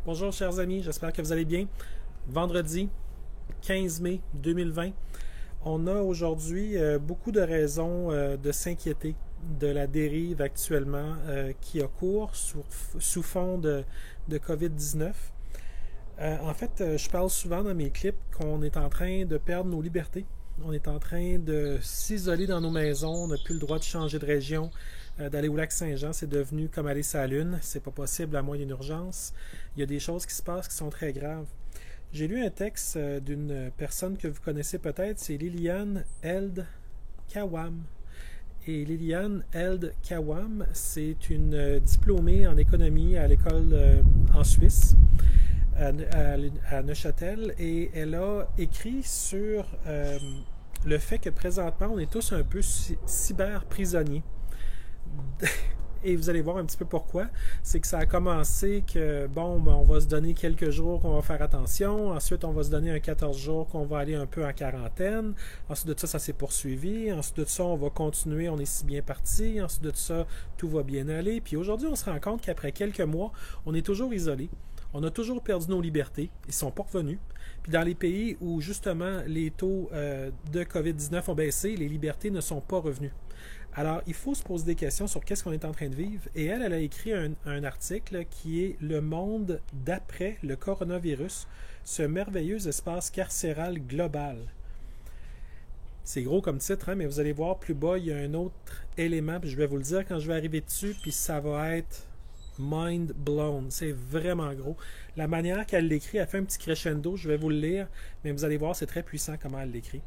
Bonjour chers amis, j'espère que vous allez bien. Vendredi 15 mai 2020, on a aujourd'hui beaucoup de raisons de s'inquiéter de la dérive actuellement qui a cours sous fond de COVID-19. En fait, je parle souvent dans mes clips qu'on est en train de perdre nos libertés. On est en train de s'isoler dans nos maisons, on n'a plus le droit de changer de région, d'aller au lac Saint-Jean, c'est devenu comme aller sur la Lune, c'est pas possible à moins d'une urgence. Il y a des choses qui se passent qui sont très graves. J'ai lu un texte d'une personne que vous connaissez peut-être, c'est Liliane Eld Kawam. Et Liliane Eld Kawam, c'est une diplômée en économie à l'école en Suisse, à Neuchâtel, et elle a écrit sur le fait que présentement on est tous un peu cyber-prisonniers. Et vous allez voir un petit peu pourquoi. C'est que ça a commencé que, on va se donner quelques jours qu'on va faire attention. Ensuite, on va se donner un 14 jours qu'on va aller un peu en quarantaine. Ensuite de ça, ça s'est poursuivi. Ensuite de ça, on va continuer, on est si bien parti. Ensuite de ça, tout va bien aller. Puis aujourd'hui, on se rend compte qu'après quelques mois, on est toujours isolé. On a toujours perdu nos libertés. Ils ne sont pas revenus. Puis dans les pays où, justement, les taux de COVID-19 ont baissé, les libertés ne sont pas revenues. Alors, il faut se poser des questions sur qu'est-ce qu'on est en train de vivre. Et elle a écrit un article qui est Le monde d'après le coronavirus, ce merveilleux espace carcéral global. C'est gros comme titre, hein, mais vous allez voir plus bas, il y a un autre élément, puis je vais vous le dire quand je vais arriver dessus, puis ça va être mind blown. C'est vraiment gros. La manière qu'elle l'écrit, elle fait un petit crescendo, je vais vous le lire, mais vous allez voir, c'est très puissant comment elle l'écrit.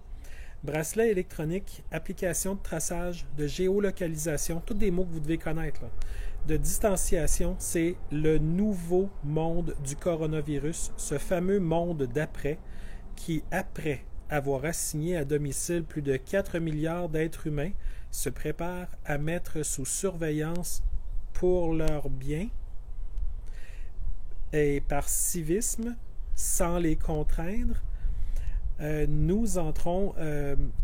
Bracelet électronique, application de traçage, de géolocalisation, tous des mots que vous devez connaître, là. De distanciation, c'est le nouveau monde du coronavirus, ce fameux monde d'après, qui, après avoir assigné à domicile plus de 4 milliards d'êtres humains, se prépare à mettre sous surveillance pour leur bien et par civisme, sans les contraindre. Nous entrons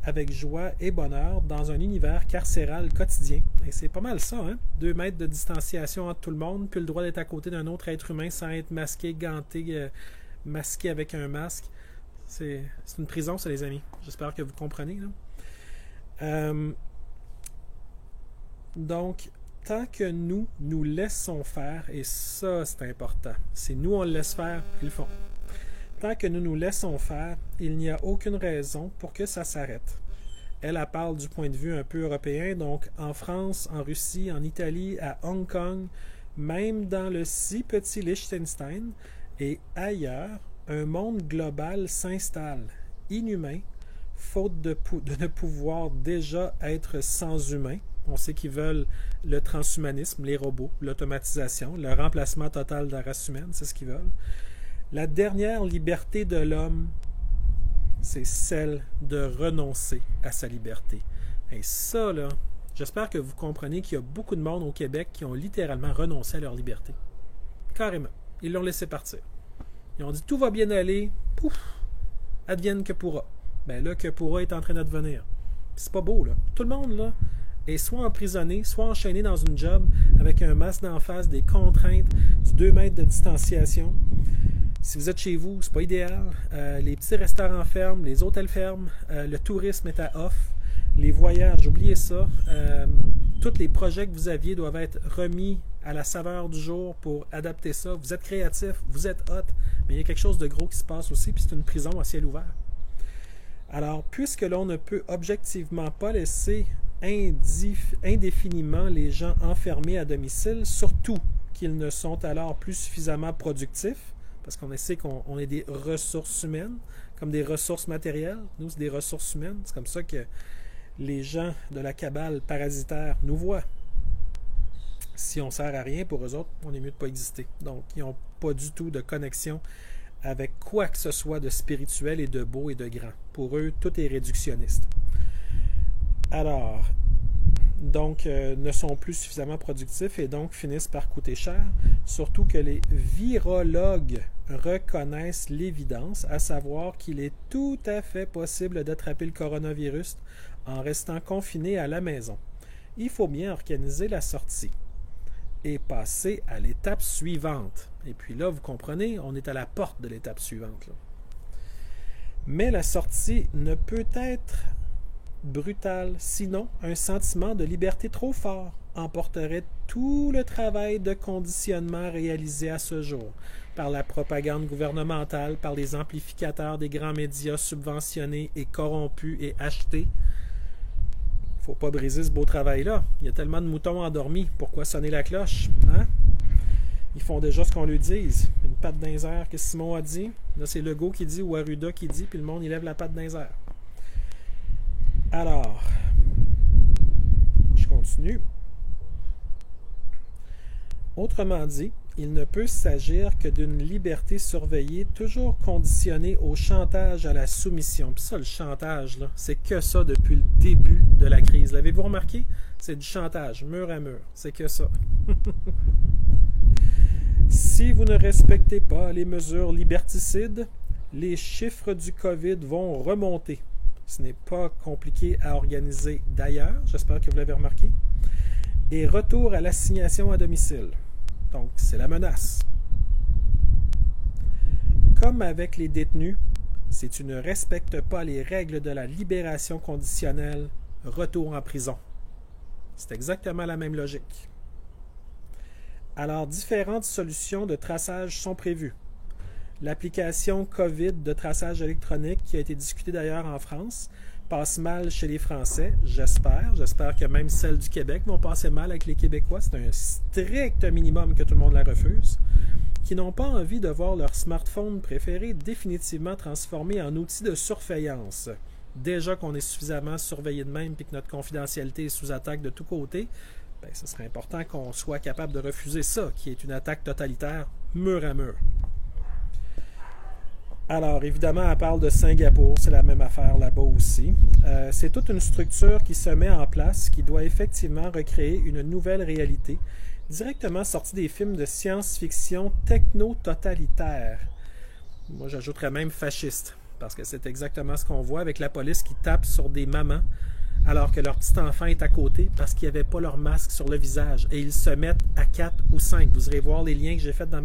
avec joie et bonheur dans un univers carcéral quotidien. Et c'est pas mal ça, hein? 2 mètres de distanciation entre tout le monde, puis le droit d'être à côté d'un autre être humain sans être masqué, ganté, masqué avec un masque. C'est une prison, ça, les amis. J'espère que vous comprenez, là. Donc, tant que nous laissons faire, et ça, c'est important, c'est nous, on le laisse faire, ils le font. Tant que nous laissons faire, il n'y a aucune raison pour que ça s'arrête. Elle parle du point de vue un peu européen, donc en France, en Russie, en Italie, à Hong Kong, même dans le si petit Liechtenstein et ailleurs, un monde global s'installe, inhumain, faute de ne pouvoir déjà être sans humain. On sait qu'ils veulent le transhumanisme, les robots, l'automatisation, le remplacement total de la race humaine, c'est ce qu'ils veulent. La dernière liberté de l'homme, c'est celle de renoncer à sa liberté. Et ça, là, j'espère que vous comprenez qu'il y a beaucoup de monde au Québec qui ont littéralement renoncé à leur liberté. Carrément. Ils l'ont laissé partir. Ils ont dit tout va bien aller, pouf, advienne que pourra. Ben là, que pourra est en train d'advenir. C'est pas beau, là. Tout le monde, là, est soit emprisonné, soit enchaîné dans une job avec un masque d'en face, des contraintes, du 2 mètres de distanciation. Si vous êtes chez vous, c'est pas idéal. Les petits restaurants ferment, les hôtels ferment, le tourisme est à off, les voyages, oubliez ça. Tous les projets que vous aviez doivent être remis à la saveur du jour pour adapter ça. Vous êtes créatif, vous êtes hot, mais il y a quelque chose de gros qui se passe aussi, puis c'est une prison à ciel ouvert. Alors, puisque l'on ne peut objectivement pas laisser indéfiniment les gens enfermés à domicile, surtout qu'ils ne sont alors plus suffisamment productifs, parce qu'on sait qu'on est des ressources humaines, comme des ressources matérielles. Nous, c'est des ressources humaines. C'est comme ça que les gens de la cabale parasitaire nous voient. Si on ne sert à rien, pour eux autres, on est mieux de ne pas exister. Donc, ils n'ont pas du tout de connexion avec quoi que ce soit de spirituel et de beau et de grand. Pour eux, tout est réductionniste. Alors, donc ne sont plus suffisamment productifs et donc finissent par coûter cher, surtout que les virologues reconnaissent l'évidence, à savoir qu'il est tout à fait possible d'attraper le coronavirus en restant confiné à la maison. Il faut bien organiser la sortie et passer à l'étape suivante. Et puis là, vous comprenez, on est à la porte de l'étape suivante, là. Mais la sortie ne peut être brutale, sinon un sentiment de liberté trop fort emporterait tout le travail de conditionnement réalisé à ce jour par la propagande gouvernementale, par les amplificateurs des grands médias subventionnés et corrompus et achetés. Faut pas briser ce beau travail-là. Il y a tellement de moutons endormis. Pourquoi sonner la cloche? Hein? Ils font déjà ce qu'on lui dise. Une patte dans les airs que Simon a dit. Là, c'est Legault qui dit ou Arruda qui dit, puis le monde, il lève la patte dans les airs. Alors, je continue. Autrement dit, il ne peut s'agir que d'une liberté surveillée, toujours conditionnée au chantage à la soumission. Puis ça, le chantage, là, c'est que ça depuis le début de la crise. L'avez-vous remarqué? C'est du chantage, mur à mur. C'est que ça. Si vous ne respectez pas les mesures liberticides, les chiffres du COVID vont remonter. Ce n'est pas compliqué à organiser d'ailleurs, j'espère que vous l'avez remarqué. Et retour à l'assignation à domicile. Donc, c'est la menace. Comme avec les détenus, si tu ne respectes pas les règles de la libération conditionnelle, retour en prison. C'est exactement la même logique. Alors, différentes solutions de traçage sont prévues. L'application COVID de traçage électronique, qui a été discutée d'ailleurs en France, passe mal chez les Français, j'espère. J'espère que même celles du Québec vont passer mal avec les Québécois. C'est un strict minimum que tout le monde la refuse. Qui n'ont pas envie de voir leur smartphone préféré définitivement transformé en outil de surveillance. Déjà qu'on est suffisamment surveillé de même et que notre confidentialité est sous attaque de tous côtés, ben, ce serait important qu'on soit capable de refuser ça, qui est une attaque totalitaire mur à mur. Alors, évidemment, elle parle de Singapour, c'est la même affaire là-bas aussi. C'est toute une structure qui se met en place, qui doit effectivement recréer une nouvelle réalité, directement sortie des films de science-fiction techno-totalitaire. Moi, j'ajouterais même fasciste, parce que c'est exactement ce qu'on voit avec la police qui tape sur des mamans, alors que leur petit enfant est à côté parce qu'ils n'avaient pas leur masque sur le visage et ils se mettent à 4 ou 5. Vous irez voir les liens que j'ai faits dans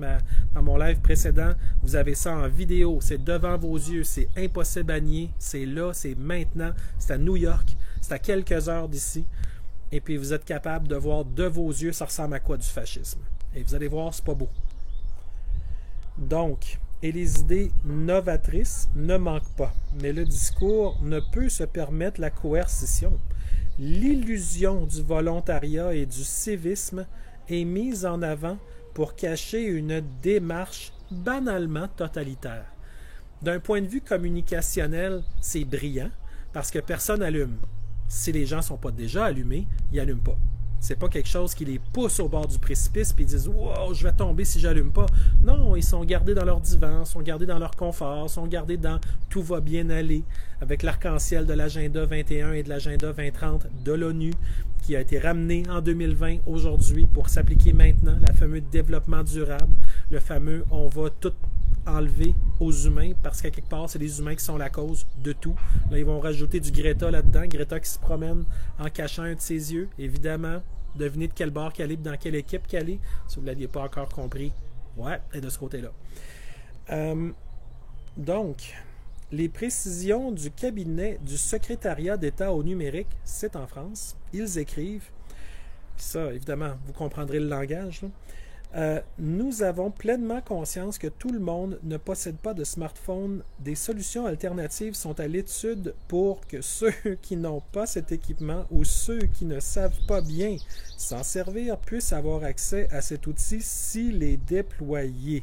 mon live précédent. Vous avez ça en vidéo. C'est devant vos yeux. C'est impossible à nier. C'est là, c'est maintenant. C'est à New York. C'est à quelques heures d'ici. Et puis vous êtes capable de voir de vos yeux ça ressemble à quoi du fascisme. Et vous allez voir, c'est pas beau. Donc, et les idées novatrices ne manquent pas, mais le discours ne peut se permettre la coercition. L'illusion du volontariat et du civisme est mise en avant pour cacher une démarche banalement totalitaire. D'un point de vue communicationnel, c'est brillant parce que personne n'allume. Si les gens ne sont pas déjà allumés, ils n'allument pas. C'est pas quelque chose qui les pousse au bord du précipice et ils disent « Wow, je vais tomber si j'allume pas ». Non, ils sont gardés dans leur divan, sont gardés dans leur confort, sont gardés dans « Tout va bien aller » avec l'arc-en-ciel de l'agenda 21 et de l'agenda 2030 de l'ONU qui a été ramené en 2020 aujourd'hui pour s'appliquer maintenant, le fameux développement durable, le fameux « On va tout enlever aux humains parce qu'à quelque part, c'est les humains qui sont la cause de tout. » Là, ils vont rajouter du Greta là-dedans. Greta qui se promène en cachant un de ses yeux. Évidemment, devinez de quel bord qu'elle est, dans quelle équipe qu'elle est. Si vous ne l'aviez pas encore compris, ouais, elle est de ce côté-là. Donc, les précisions du cabinet du secrétariat d'État au numérique, c'est en France. Ils écrivent, puis ça, évidemment, vous comprendrez le langage, là. Nous avons pleinement conscience que tout le monde ne possède pas de smartphone. Des solutions alternatives sont à l'étude pour que ceux qui n'ont pas cet équipement ou ceux qui ne savent pas bien s'en servir puissent avoir accès à cet outil s'il est déployé.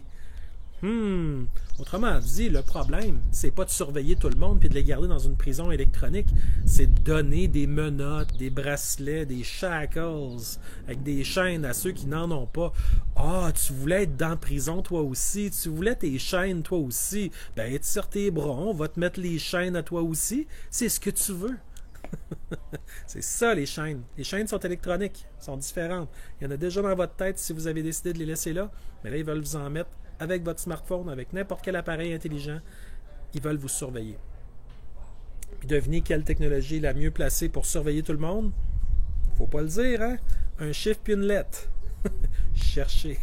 Autrement dit, le problème, c'est pas de surveiller tout le monde et de les garder dans une prison électronique, c'est de donner des menottes, des bracelets, des shackles, avec des chaînes à ceux qui n'en ont pas. Ah, tu voulais être dans la prison toi aussi, tu voulais tes chaînes toi aussi, ben tire tes bras, on va te mettre les chaînes à toi aussi, c'est ce que tu veux. C'est ça les chaînes. Les chaînes sont électroniques, sont différentes. Il y en a déjà dans votre tête si vous avez décidé de les laisser là, mais là ils veulent vous en mettre avec votre smartphone, avec n'importe quel appareil intelligent, ils veulent vous surveiller. Puis devinez quelle technologie est la mieux placée pour surveiller tout le monde? Faut pas le dire, hein? Un chiffre puis une lettre. chercher.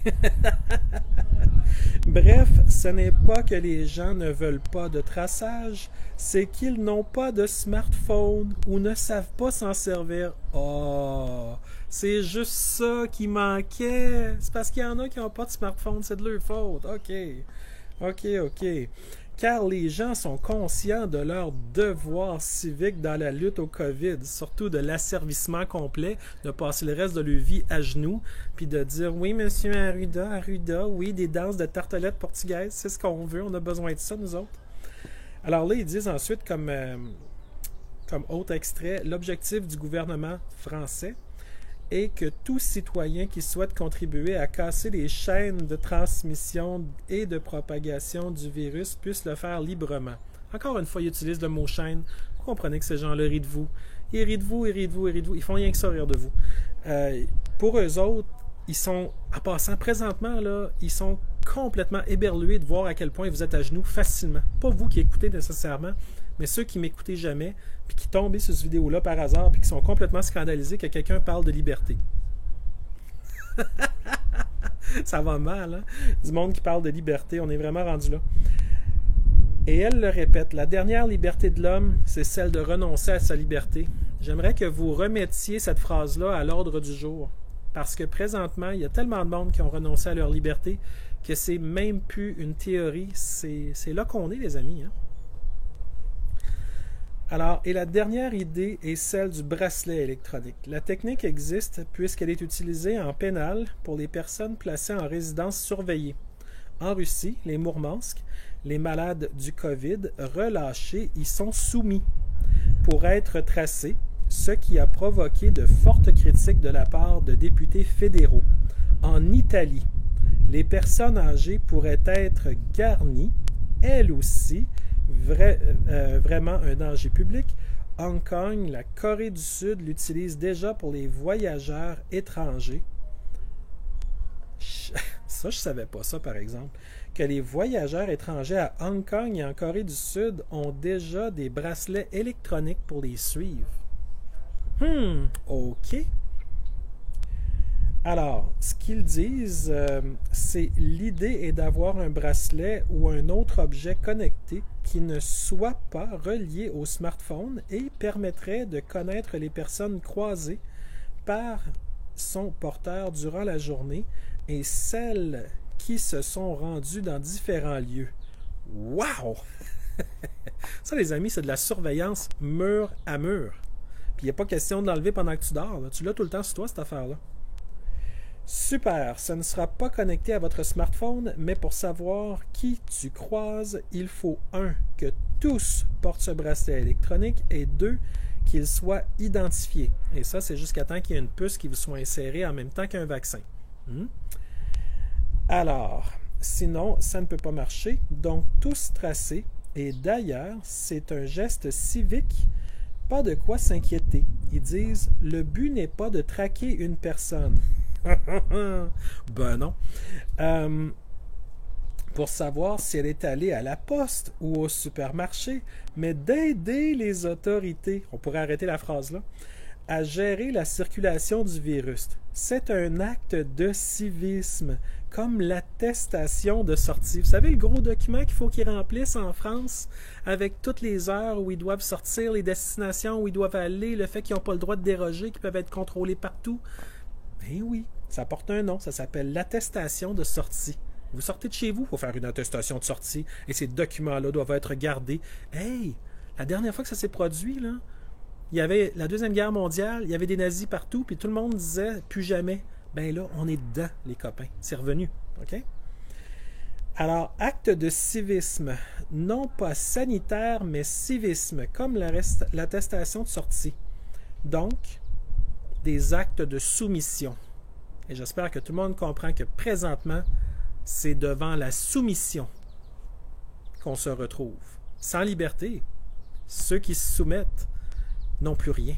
Bref, ce n'est pas que les gens ne veulent pas de traçage, c'est qu'ils n'ont pas de smartphone ou ne savent pas s'en servir. Oh, c'est juste ça qui manquait. C'est parce qu'il y en a qui n'ont pas de smartphone, c'est de leur faute. OK. Car les gens sont conscients de leur devoir civique dans la lutte au COVID, surtout de l'asservissement complet, de passer le reste de leur vie à genoux, puis de dire « Oui, monsieur Arruda, oui, des danses de tartelettes portugaises, c'est ce qu'on veut, on a besoin de ça, nous autres. » Alors là, ils disent ensuite, comme autre extrait, l'objectif du gouvernement français est que tout citoyen qui souhaite contribuer à casser les chaînes de transmission et de propagation du virus puisse le faire librement. Encore une fois, ils utilisent le mot chaîne. Vous comprenez que ces gens-là rient de vous. Ils rient de vous. Ils font rien que ça rire de vous. Pour eux autres, ils sont, en passant présentement, là, ils sont complètement éberlués de voir à quel point vous êtes à genoux facilement. Pas vous qui écoutez nécessairement, mais ceux qui m'écoutaient jamais, puis qui tombaient sur cette vidéo-là par hasard, puis qui sont complètement scandalisés que quelqu'un parle de liberté. Ça va mal, hein? Du monde qui parle de liberté, on est vraiment rendu là. Et elle le répète, la dernière liberté de l'homme, c'est celle de renoncer à sa liberté. J'aimerais que vous remettiez cette phrase-là à l'ordre du jour, parce que présentement, il y a tellement de monde qui ont renoncé à leur liberté que c'est même plus une théorie, c'est là qu'on est, les amis, hein? Alors, et la dernière idée est celle du bracelet électronique. La technique existe puisqu'elle est utilisée en pénal pour les personnes placées en résidence surveillée. En Russie, les Mourmansk, les malades du COVID relâchés y sont soumis pour être tracés, ce qui a provoqué de fortes critiques de la part de députés fédéraux. En Italie, les personnes âgées pourraient être garnies, elles aussi, vraiment un danger public. Hong Kong, la Corée du Sud l'utilise déjà pour les voyageurs étrangers. Ça, je savais pas ça, par exemple. Que les voyageurs étrangers à Hong Kong et en Corée du Sud ont déjà des bracelets électroniques pour les suivre. OK. Alors, ce qu'ils disent, c'est l'idée est d'avoir un bracelet ou un autre objet connecté qui ne soit pas relié au smartphone et permettrait de connaître les personnes croisées par son porteur durant la journée et celles qui se sont rendues dans différents lieux. Wow! Ça, les amis, c'est de la surveillance mur à mur. Puis il n'y a pas question de l'enlever pendant que tu dors. Là. Tu l'as tout le temps sur toi, cette affaire-là. Super, ça ne sera pas connecté à votre smartphone, mais pour savoir qui tu croises, il faut 1. Que tous portent ce bracelet électronique et 2. Qu'il soit identifié. Et ça, c'est jusqu'à temps qu'il y ait une puce qui vous soit insérée en même temps qu'un vaccin. Alors, sinon, ça ne peut pas marcher. Donc, tous tracés. Et d'ailleurs, c'est un geste civique. Pas de quoi s'inquiéter. Ils disent, le but n'est pas de traquer une personne. Ben non. Pour savoir si elle est allée à la poste ou au supermarché, mais d'aider les autorités, on pourrait arrêter la phrase là, à gérer la circulation du virus. C'est un acte de civisme, comme l'attestation de sortie. Vous savez le gros document qu'il faut qu'ils remplissent en France, avec toutes les heures où ils doivent sortir, les destinations où ils doivent aller, le fait qu'ils n'ont pas le droit de déroger, qu'ils peuvent être contrôlés partout. Eh oui, ça porte un nom, ça s'appelle l'attestation de sortie. Vous sortez de chez vous, il faut faire une attestation de sortie, et ces documents-là doivent être gardés. Hey, la dernière fois que ça s'est produit, là, il y avait la Deuxième Guerre mondiale, il y avait des nazis partout, puis tout le monde disait « plus jamais ». Ben là, on est dedans, les copains. C'est revenu, OK? Alors, acte de civisme, non pas sanitaire, mais civisme, comme l'attestation de sortie. Donc, des actes de soumission. Et j'espère que tout le monde comprend que présentement, c'est devant la soumission qu'on se retrouve. Sans liberté, ceux qui se soumettent n'ont plus rien.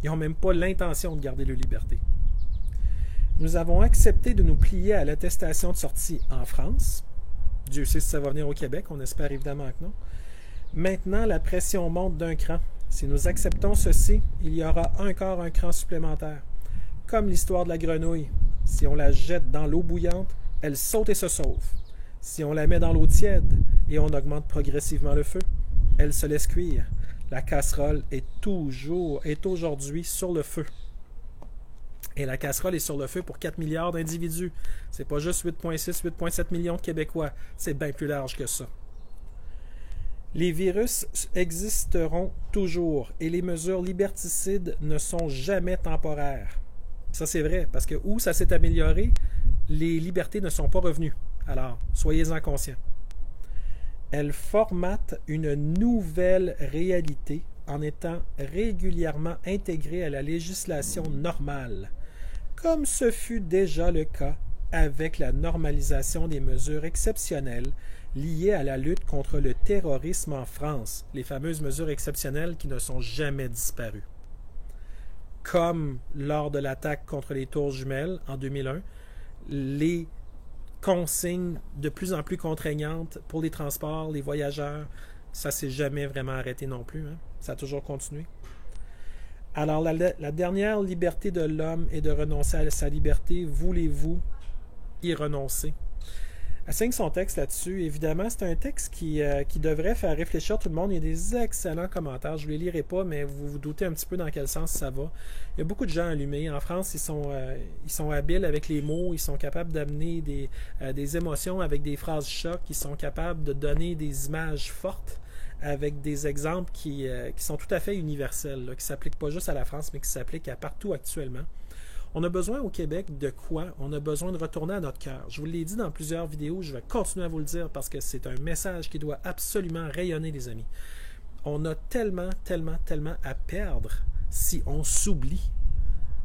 Ils n'ont même pas l'intention de garder leur liberté. Nous avons accepté de nous plier à l'attestation de sortie en France. Dieu sait si ça va venir au Québec, on espère évidemment que non. Maintenant, la pression monte d'un cran. Si nous acceptons ceci, il y aura encore un cran supplémentaire. Comme l'histoire de la grenouille. Si on la jette dans l'eau bouillante, elle saute et se sauve. Si on la met dans l'eau tiède et on augmente progressivement le feu, elle se laisse cuire. La casserole est aujourd'hui sur le feu. Et la casserole est sur le feu pour 4 milliards d'individus. C'est pas juste 8,6, 8,7 millions de Québécois. C'est bien plus large que ça. Les virus existeront toujours et les mesures liberticides ne sont jamais temporaires. Ça, c'est vrai, parce que où ça s'est amélioré, les libertés ne sont pas revenues. Alors, soyez-en conscients. Elles formatent une nouvelle réalité en étant régulièrement intégrées à la législation normale, comme ce fut déjà le cas avec la normalisation des mesures exceptionnelles liées à la lutte contre le terrorisme en France, les fameuses mesures exceptionnelles qui ne sont jamais disparues. Comme lors de l'attaque contre les tours jumelles en 2001, les consignes de plus en plus contraignantes pour les transports, les voyageurs, ça ne s'est jamais vraiment arrêté non plus. Hein? Ça a toujours continué. Alors, la dernière liberté de l'homme est de renoncer à sa liberté. Voulez-vous y renoncer? Elle signe son texte là-dessus. Évidemment, c'est un texte qui devrait faire réfléchir tout le monde. Il y a des excellents commentaires. Je ne les lirai pas, mais vous vous doutez un petit peu dans quel sens ça va. Il y a beaucoup de gens allumés. En France, ils sont habiles avec les mots. Ils sont capables d'amener des émotions avec des phrases chocs. Ils sont capables de donner des images fortes avec des exemples qui sont tout à fait universels, là, qui ne s'appliquent pas juste à la France, mais qui s'appliquent à partout actuellement. On a besoin au Québec de quoi? On a besoin de retourner à notre cœur. Je vous l'ai dit dans plusieurs vidéos, je vais continuer à vous le dire parce que c'est un message qui doit absolument rayonner, les amis. On a tellement à perdre si on s'oublie.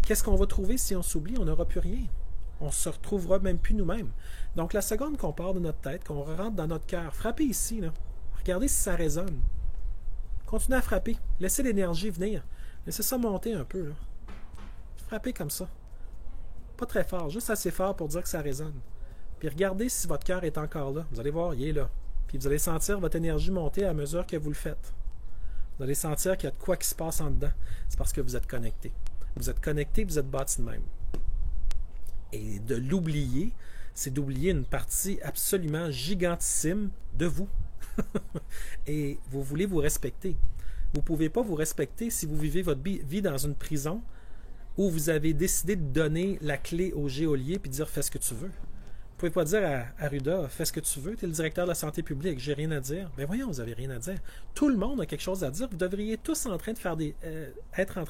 Qu'est-ce qu'on va trouver si on s'oublie? On n'aura plus rien. On se retrouvera même plus nous-mêmes. Donc la seconde qu'on part de notre tête, qu'on rentre dans notre cœur, frappez ici, là. Regardez si ça résonne. Continuez à frapper. Laissez l'énergie venir. Laissez ça monter un peu, là. Frappez comme ça. Pas très fort, juste assez fort pour dire que ça résonne. Puis regardez si votre cœur est encore là. Vous allez voir, il est là. Puis vous allez sentir votre énergie monter à mesure que vous le faites. Vous allez sentir qu'il y a de quoi qui se passe en dedans. C'est parce que vous êtes connecté. Vous êtes connecté, vous êtes bâti de même. Et de l'oublier, c'est d'oublier une partie absolument gigantissime de vous. Et vous voulez vous respecter. Vous ne pouvez pas vous respecter si vous vivez votre vie dans une prison où vous avez décidé de donner la clé au geôlier et de dire « fais ce que tu veux ». Vous ne pouvez pas dire à Ruda « fais ce que tu veux, tu es le directeur de la santé publique, j'ai rien à dire ». Ben voyons, vous n'avez rien à dire. Tout le monde a quelque chose à dire. Vous devriez tous être en train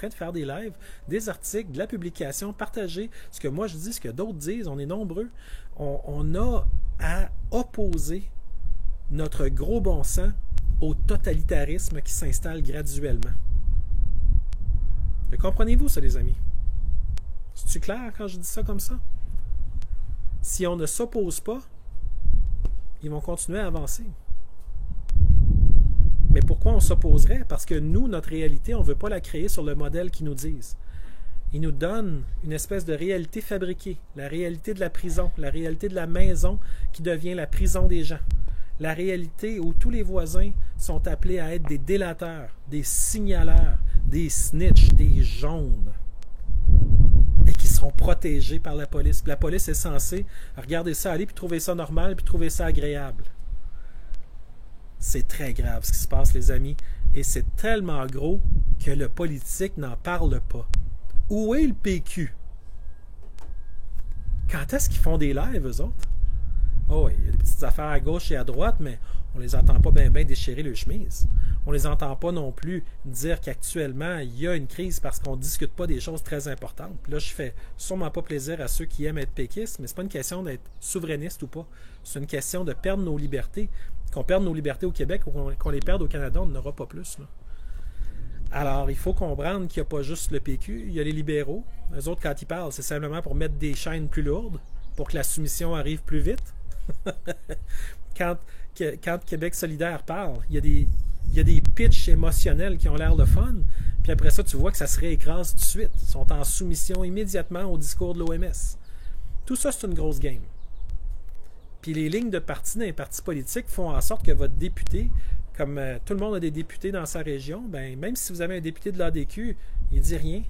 de faire des lives, des articles, de la publication, partager ce que moi je dis, ce que d'autres disent. On est nombreux. On a à opposer notre gros bon sens au totalitarisme qui s'installe graduellement. Mais comprenez-vous ça, les amis? C'est-tu clair quand je dis ça comme ça? Si on ne s'oppose pas, ils vont continuer à avancer. Mais pourquoi on s'opposerait? Parce que nous, notre réalité, on ne veut pas la créer sur le modèle qu'ils nous disent. Ils nous donnent une espèce de réalité fabriquée, la réalité de la prison, la réalité de la maison qui devient la prison des gens. La réalité où tous les voisins sont appelés à être des délateurs, des signaleurs, des snitchs, des jaunes, et qui seront protégés par la police. Puis la police est censée regarder ça aller, puis trouver ça normal, puis trouver ça agréable. C'est très grave ce qui se passe, les amis, et c'est tellement gros que le politique n'en parle pas. Où est le PQ? Quand est-ce qu'ils font des lives, eux autres? Oh, il y a des petites affaires à gauche et à droite, mais on les entend pas bien déchirer le chemise. On les entend pas non plus dire qu'actuellement, il y a une crise parce qu'on ne discute pas des choses très importantes. Puis là, je fais sûrement pas plaisir à ceux qui aiment être péquistes, mais c'est pas une question d'être souverainiste ou pas. C'est une question de perdre nos libertés. Qu'on perde nos libertés au Québec ou qu'on les perde au Canada, on n'aura pas plus, là. Alors, il faut comprendre qu'il n'y a pas juste le PQ, il y a les libéraux. Eux autres, quand ils parlent, c'est simplement pour mettre des chaînes plus lourdes, pour que la soumission arrive plus vite. Quand Québec solidaire parle, il y a des pitchs émotionnels qui ont l'air de fun, puis après ça, tu vois que ça se réécrase tout de suite. Ils sont en soumission immédiatement au discours de l'OMS. Tout ça, c'est une grosse game. Puis les lignes de parti dans les partis politiques font en sorte que votre député, comme tout le monde a des députés dans sa région, ben même si vous avez un député de l'ADQ, il ne dit rien.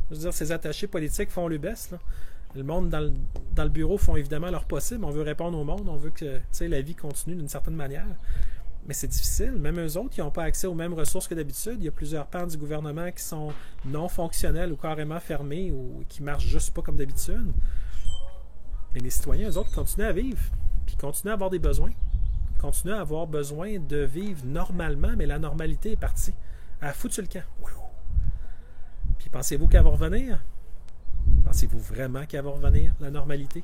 Je veux dire, ces attachés politiques font le best, là. Le monde dans le bureau font évidemment leur possible. On veut répondre au monde, on veut que la vie continue d'une certaine manière. Mais c'est difficile. Même eux autres, qui n'ont pas accès aux mêmes ressources que d'habitude. Il y a plusieurs pans du gouvernement qui sont non fonctionnels ou carrément fermés ou qui ne marchent juste pas comme d'habitude. Mais les citoyens, eux autres, continuent à vivre. Puis continuent à avoir des besoins. Continuent à avoir besoin de vivre normalement, mais la normalité est partie. Elle a foutu le camp. Puis pensez-vous qu'elle va revenir? Pensez-vous vraiment qu'elle va revenir, la normalité?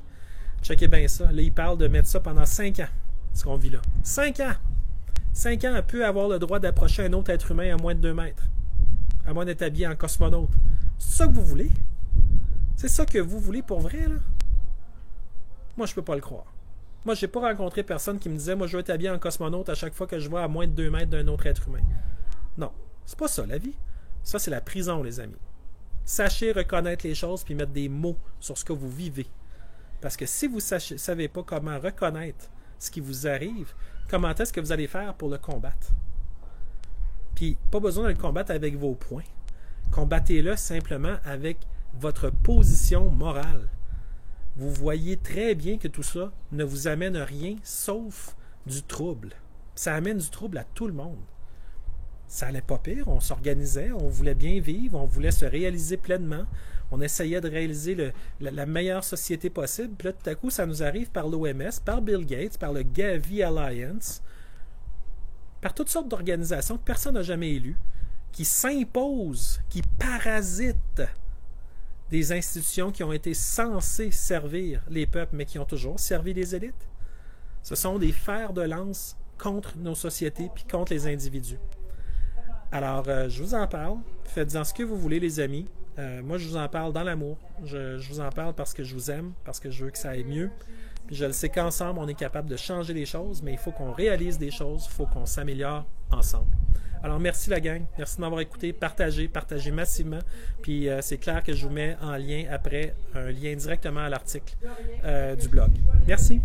Checkez bien ça. Là, il parle de mettre ça pendant 5 ans, ce qu'on vit là. 5 ans! 5 ans, elle peut avoir le droit d'approcher un autre être humain à moins de 2 mètres. À moins d'être habillé en cosmonaute. C'est ça que vous voulez? C'est ça que vous voulez pour vrai, là? Moi, je peux pas le croire. Moi, j'ai pas rencontré personne qui me disait « Moi, je veux être habillé en cosmonaute à chaque fois que je vais à moins de 2 mètres d'un autre être humain. » Non, c'est pas ça, la vie. Ça, c'est la prison, les amis. Sachez reconnaître les choses puis mettre des mots sur ce que vous vivez. Parce que si vous ne savez pas comment reconnaître ce qui vous arrive, comment est-ce que vous allez faire pour le combattre? Puis, pas besoin de le combattre avec vos points. Combattez-le simplement avec votre position morale. Vous voyez très bien que tout ça ne vous amène rien sauf du trouble. Ça amène du trouble à tout le monde. Ça allait pas pire, on s'organisait, on voulait bien vivre, on voulait se réaliser pleinement, on essayait de réaliser la meilleure société possible, puis là tout à coup ça nous arrive par l'OMS, par Bill Gates, par le Gavi Alliance, par toutes sortes d'organisations que personne n'a jamais élues, qui s'imposent, qui parasitent des institutions qui ont été censées servir les peuples, mais qui ont toujours servi les élites. Ce sont des fers de lance contre nos sociétés puis contre les individus. Alors, je vous en parle. Faites-en ce que vous voulez, les amis. Moi, je vous en parle dans l'amour. Je vous en parle parce que je vous aime, parce que je veux que ça aille mieux. Puis je le sais qu'ensemble, on est capable de changer les choses, mais il faut qu'on réalise des choses, il faut qu'on s'améliore ensemble. Alors, merci la gang. Merci de m'avoir écouté. Partagez massivement. Puis, c'est clair que je vous mets en lien après, un lien directement à l'article du blog. Merci.